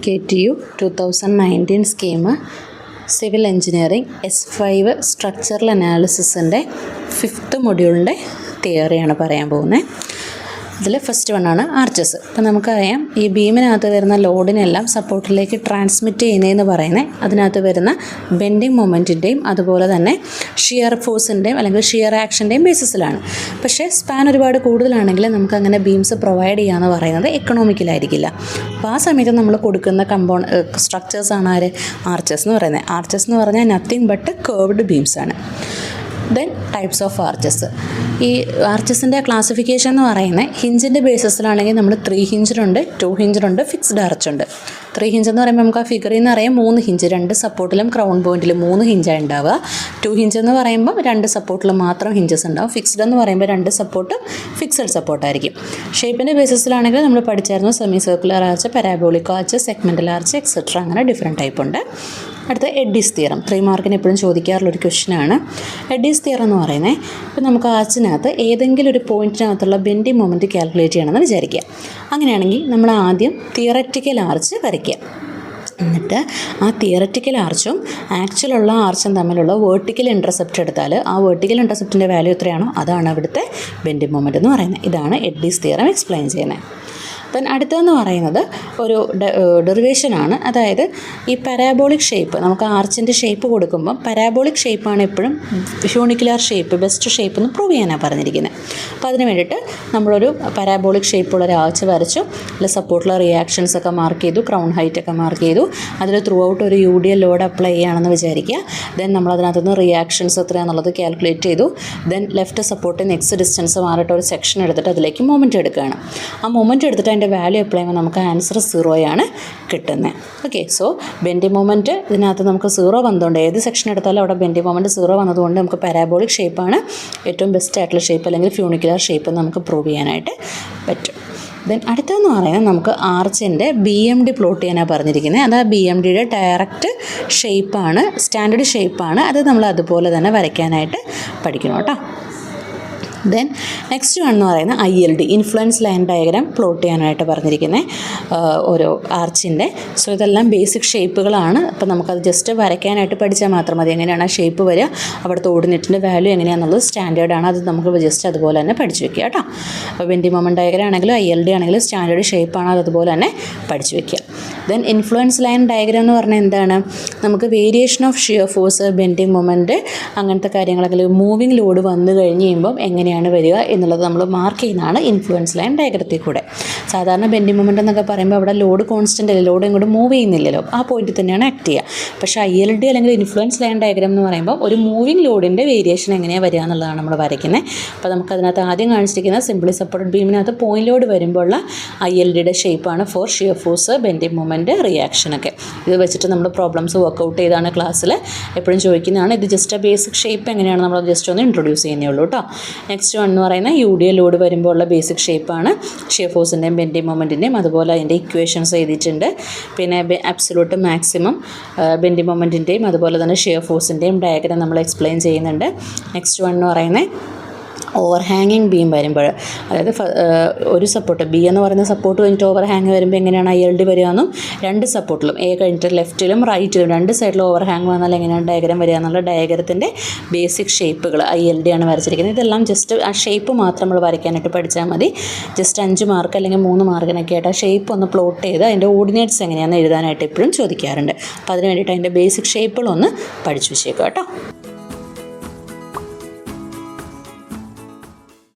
KTU 2019 scheme civil engineering S5 structural അനാലിസിസിൻ്റെ 5th മൊഡ്യൂളിൻ്റെ തിയറിയാണ് പറയാൻ പോകുന്നത്. ഇതിൽ ഫസ്റ്റ് വണ്ണാണ് ആർച്ചസ്. അപ്പോൾ നമുക്കറിയാം ഈ ബീമിനകത്ത് വരുന്ന ലോഡിനെല്ലാം സപ്പോർട്ടിലേക്ക് ട്രാൻസ്മിറ്റ് ചെയ്യുന്നതെന്ന് പറയുന്നത് അതിനകത്ത് വരുന്ന ബെൻഡിങ് മൊമെൻറ്റിൻ്റെയും അതുപോലെ തന്നെ ഷിയർ ഫോഴ്സിൻ്റെയും അല്ലെങ്കിൽ ഷിയർ ആക്ഷൻ്റെയും ബേസിസിലാണ്. പക്ഷേ സ്പാൻ ഒരുപാട് കൂടുതലാണെങ്കിൽ നമുക്കങ്ങനെ ബീംസ് പ്രൊവൈഡ് ചെയ്യാമെന്ന് പറയുന്നത് എക്കണോമിക്കലായിരിക്കില്ല. അപ്പോൾ ആ സമയത്ത് നമ്മൾ കൊടുക്കുന്ന സ്ട്രക്ചേഴ്സാണ് ആർച്ചസ് എന്ന് പറയുന്നത്. ആർച്ചസ് എന്ന് പറഞ്ഞാൽ നത്തിങ് ബട്ട് കേർവ്ഡ് ബീംസാണ്. Then types of arches. ഈ ആർച്ചസിൻ്റെ ക്ലാസിഫിക്കേഷൻ എന്ന് പറയുന്നത് ഹിഞ്ചിൻ്റെ ബേസിസിലാണെങ്കിൽ നമ്മൾ 3 ഹിഞ്ചിലുണ്ട്, 2 ഹിഞ്ചിലുണ്ട്, ഫിക്സ്ഡ് ആർച്ചുണ്ട്. 3 ഹിഞ്ച് എന്ന് പറയുമ്പോൾ നമുക്ക് ആ ഫിഗറിൽ നിന്ന് അറിയാം 3 ഹിഞ്ച്, 2 സപ്പോർട്ടിലും ക്രൗൺ പോയിൻറ്റിലും 3 ഹിഞ്ചാണ് ഉണ്ടാവുക. 2 ഹിഞ്ച് എന്ന് പറയുമ്പോൾ 2 സപ്പോർട്ടിലും മാത്രം ഹിഞ്ചസ് ഉണ്ടാവും. ഫിക്സ്ഡ് എന്ന് പറയുമ്പോൾ 2 സപ്പോർട്ട് ഫിക്സഡ് സപ്പോർട്ടായിരിക്കും. ഷേപ്പിൻ്റെ ബേസിസിലാണെങ്കിൽ നമ്മൾ പഠിച്ചായിരുന്നു semi circular arch, parabolic arch, segmental arch etcetera, അങ്ങനെ ഡിഫറെൻറ്റ് ടൈപ്പ് ഉണ്ട്. അടുത്ത എഡ്ഡീസ് തിയറം, 3 മാർക്കിന് എപ്പോഴും ചോദിക്കാറുള്ളൊരു ക്വസ്റ്റ്യനാണ്. എഡ്ഡീസ് തിയറം എന്ന് പറയുന്നത് ഇപ്പോൾ നമുക്ക് ആർച്ചിനകത്ത് ഏതെങ്കിലും ഒരു പോയിൻറ്റിനകത്തുള്ള ബെൻഡിങ് മൊമെൻറ്റ് കാൽക്കുലേറ്റ് ചെയ്യണമെന്ന് വിചാരിക്കുക. അങ്ങനെയാണെങ്കിൽ നമ്മൾ ആദ്യം തിയററ്റിക്കൽ ആർച്ച് വരയ്ക്കുക. എന്നിട്ട് ആ തിയററ്റിക്കൽ ആർച്ചും ആക്ച്വലുള്ള ആർച്ചും തമ്മിലുള്ള വേർട്ടിക്കൽ ഇൻ്റർസെപ്റ്റ് എടുത്താൽ ആ വേർട്ടിക്കൽ ഇൻ്റർസെപ്റ്റിൻ്റെ വാല്യൂ എത്രയാണോ അതാണ് അവിടുത്തെ ബെൻഡിങ് മൊമെൻറ്റ് എന്ന് പറയുന്നത്. ഇതാണ് എഡ്ഡീസ് തിയറം എക്സ്പ്ലെയിൻ ചെയ്യുന്നത്. ദെൻ അടുത്തതെന്ന് പറയുന്നത് ഒരു ഡെറിവേഷനാണ്. അതായത് ഈ പാരാബോളിക് ഷേപ്പ്, നമുക്ക് ആർച്ചിൻ്റെ ഷേപ്പ് കൊടുക്കുമ്പം പാരാബോളിക് ഷേപ്പാണ് എപ്പോഴും ഫ്യൂണിക്കുലർ ഷേപ്പ് ബെസ്റ്റ് ഷേപ്പ് എന്ന് പ്രൂവ് ചെയ്യാനാണ് പറഞ്ഞിരിക്കുന്നത്. അപ്പോൾ അതിന് വേണ്ടിയിട്ട് നമ്മളൊരു പാരാബോളിക് ഷേപ്പുള്ള ഒരു ആർച്ച് വരച്ചു. അതിൽ സപ്പോർട്ടുള്ള റിയാക്ഷൻസ് ഒക്കെ മാർക്ക് ചെയ്തു, ക്രൗൺ ഹൈറ്റ് ഒക്കെ മാർക്ക് ചെയ്തു. അതിൽ ത്രൂ ഔട്ട് ഒരു UDL ലോഡ് അപ്ലൈ ചെയ്യുകയാണെന്ന് വിചാരിക്കുക. ദെൻ നമ്മൾ അതിനകത്തുനിന്ന് റിയാക്ഷൻസ് എത്രയാണെന്നുള്ളത് കാൽക്കുലേറ്റ് ചെയ്തു. ദെൻ ലെഫ്റ്റ് സപ്പോർട്ടിൽ നെക്സ്റ്റ് ഡിസ്റ്റൻസ് മാറിയിട്ട് ഒരു സെക്ഷൻ എടുത്തിട്ട് അതിലേക്ക് മൊമെൻറ്റ് എടുക്കുകയാണ്. ആ മൊമെൻറ്റ് എടുത്തിട്ട് അതിൻ്റെ വാല്യൂ അപ്ലൈ ചെയ്യുമ്പോൾ നമുക്ക് ആൻസർ 0 ആണ് കിട്ടുന്നത്. ഓക്കെ, സോ ബെൻഡിങ് മൊമെൻറ്റ് ഇതിനകത്ത് നമുക്ക് 0 വന്നതുകൊണ്ട് ഏത് സെക്ഷൻ എടുത്താലും അവിടെ ബെൻഡിങ് മൊമെൻറ്റ് 0 വന്നതുകൊണ്ട് നമുക്ക് പാരാബോളിക് ഷേപ്പാണ് ഏറ്റവും ബെസ്റ്റ് ആയിട്ടുള്ള ഷേപ്പ് അല്ലെങ്കിൽ ഫ്യൂണിക്കുലർ ഷേപ്പ് നമുക്ക് പ്രൂവ് ചെയ്യാനായിട്ട് പറ്റും. ദെൻ അടുത്തതെന്ന് പറയുന്നത് നമുക്ക് ആർച്ചിൻ്റെ BMD പ്ലോട്ട് ചെയ്യാനാണ് പറഞ്ഞിരിക്കുന്നത്. അത് ആ BMDയുടെ ഡയറക്റ്റ് ഷേപ്പാണ്, സ്റ്റാൻഡേർഡ് ഷേപ്പാണ്. അത് നമ്മൾ അതുപോലെ തന്നെ വരയ്ക്കാനായിട്ട് പഠിക്കണം കേട്ടോ. ദെൻ നെക്സ്റ്റ് വൺ എന്ന് പറയുന്നത് ILD influence line diagram plot ചെയ്യാനായിട്ട് പറഞ്ഞിരിക്കുന്നത് ഓരോ ആർച്ചിൻ്റെ. സോ ഇതെല്ലാം ബേസിക് ഷേപ്പുകളാണ്. അപ്പോൾ നമുക്കത് ജസ്റ്റ് വരയ്ക്കാനായിട്ട് പഠിച്ചാൽ മാത്രം മതി. എങ്ങനെയാണ് ആ ഷേപ്പ് വരിക, അവിടുത്തെ ഓർഡിനേറ്റിൻ്റെ വാല്യൂ എങ്ങനെയാണെന്നുള്ളത് സ്റ്റാൻഡേർഡാണ്. അത് നമുക്ക് ജസ്റ്റ് അതുപോലെ തന്നെ പഠിച്ചു വെക്കുക കേട്ടോ. അപ്പോൾ ബെൻഡിങ് മൊമെൻറ്റ് ഡയഗ്രാം ആണെങ്കിലും ILD ആണെങ്കിലും സ്റ്റാൻഡേർഡ് ഷേപ്പാണ്, അത് അതുപോലെ തന്നെ പഠിച്ചു വെക്കുക. ദെൻ ഇൻഫ്ലുവൻസ് ലൈൻ ഡയഗ്രാം എന്ന് പറഞ്ഞാൽ എന്താണ്, നമുക്ക് variation of shear force, bending moment, അങ്ങനത്തെ കാര്യങ്ങളൊക്കെ മൂവിങ് ലോഡ് വന്നു കഴിഞ്ഞ് കഴിയുമ്പം എങ്ങനെയാണ് വരിക എന്നുള്ളത് നമ്മൾ മാർക്ക് ചെയ്യുന്നതാണ് ഇൻഫ്ലുവൻസ് ലൈൻ ഡയഗ്രത്തിൽ കൂടെ. സാധാരണ ബെൻഡിങ് മൊമെൻറ്റ് എന്നൊക്കെ പറയുമ്പോൾ അവിടെ ലോഡ് കോൺസ്റ്റൻ്റ് അല്ലേ, ലോഡ് ഇങ്ങോട്ട് മൂവ് ചെയ്യുന്നില്ലല്ലോ, ആ പോയിന്റിൽ തന്നെയാണ് ആക്ട് ചെയ്യുക. പക്ഷേ ILD അല്ലെങ്കിൽ ഇൻഫ്ലുവൻസ് ലൈൻ ഡയഗ്രാം എന്ന് പറയുമ്പോൾ ഒരു മൂവിങ് ലോഡിൻ്റെ വേരിയേഷൻ എങ്ങനെയാണ് വരിക എന്നുള്ളതാണ് നമ്മൾ വരയ്ക്കുന്നത്. അപ്പോൾ നമുക്കതിനകത്ത് ആദ്യം കാണിച്ചിരിക്കുന്ന സിംപ്ലി സപ്പോർട്ടഡ് ബീമിനകത്ത് പോയിന്റ് ലോഡ് വരുമ്പോഴുള്ള ILDയുടെ ഷേപ്പാണ് for shear force, bending moment, റിയാക്ഷനൊക്കെ. ഇത് വെച്ചിട്ട് നമ്മൾ പ്രോബ്ലംസ് വർക്കൗട്ട് ചെയ്താണ് ക്ലാസ്സിൽ എപ്പോഴും ചോദിക്കുന്നതാണ്. ഇത് ജസ്റ്റ് ബേസിക് ഷേപ്പ് എങ്ങനെയാണ് നമ്മൾ ജസ്റ്റ് ഒന്ന് ഇൻട്രൊഡ്യൂസ് ചെയ്യുന്നേ ഉള്ളൂ കേട്ടോ. നെക്സ്റ്റ് വൺ എന്ന് പറയുന്നത് UDL ലോഡ് വരുമ്പോൾ ഉള്ള ബേസിക് ഷേപ്പാണ്, ഷിയർ ഫോഴ്സിൻ്റെയും ബെൻഡിങ് മൊമെൻറ്റിൻ്റെയും. അതുപോലെ അതിൻ്റെ ഇക്വേഷൻസ് എഴുതിയിട്ടുണ്ട്. പിന്നെ അബ്സൊല്യൂട്ട് മാക്സിമം ബെൻഡിങ് മൊമെൻറ്റിൻ്റെയും അതുപോലെ തന്നെ ഷിയർ ഫോഴ്സിൻ്റെയും ഡയഗ്രാം നമ്മൾ എക്സ്പ്ലെയിൻ ചെയ്യുന്നുണ്ട്. നെക്സ്റ്റ് വൺ എന്ന് പറയുന്നത് ഓവർ ഹാങ്ങിങ് ബീം വരുമ്പോൾ, അതായത് ഒരു സപ്പോർട്ട് B എന്ന് പറയുന്ന സപ്പോർട്ട് കഴിഞ്ഞിട്ട് ഓവർ ഹാങ് വരുമ്പോൾ എങ്ങനെയാണ് ILD വരികയെന്നും, 2 സപ്പോർട്ടിലും A കഴിഞ്ഞിട്ട് ലെഫ്റ്റിലും റൈറ്റിലും 2 സൈഡിലും ഓവർ ഹാങ് വന്നാൽ എങ്ങനെയാണ് ഡയഗ്രാം വരിക എന്നുള്ള ഡയഗ്രത്തിൻ്റെ ബേസിക് ഷേപ്പുകൾ ILD ആണ് വരച്ചിരിക്കുന്നത്. ഇതെല്ലാം ജസ്റ്റ് ആ ഷേപ്പ് മാത്രം നമ്മൾ വരയ്ക്കാനായിട്ട് പഠിച്ചാൽ മതി. ജസ്റ്റ് 5 മാർക്ക് അല്ലെങ്കിൽ 3 മാർക്കിനൊക്കെ ആയിട്ട് ആ ഷേപ്പ് ഒന്ന് പ്ലോട്ട് ചെയ്ത് അതിൻ്റെ ഓർഡിനേറ്റ്സ് എങ്ങനെയാണെന്ന് എഴുതാനായിട്ട് എപ്പോഴും ചോദിക്കാറുണ്ട്. അപ്പോൾ അതിന് വേണ്ടിയിട്ട് അതിൻ്റെ ബേസിക് ഷേപ്പുകളൊന്ന് പഠിച്ചു വെച്ചേക്കുക കേട്ടോ.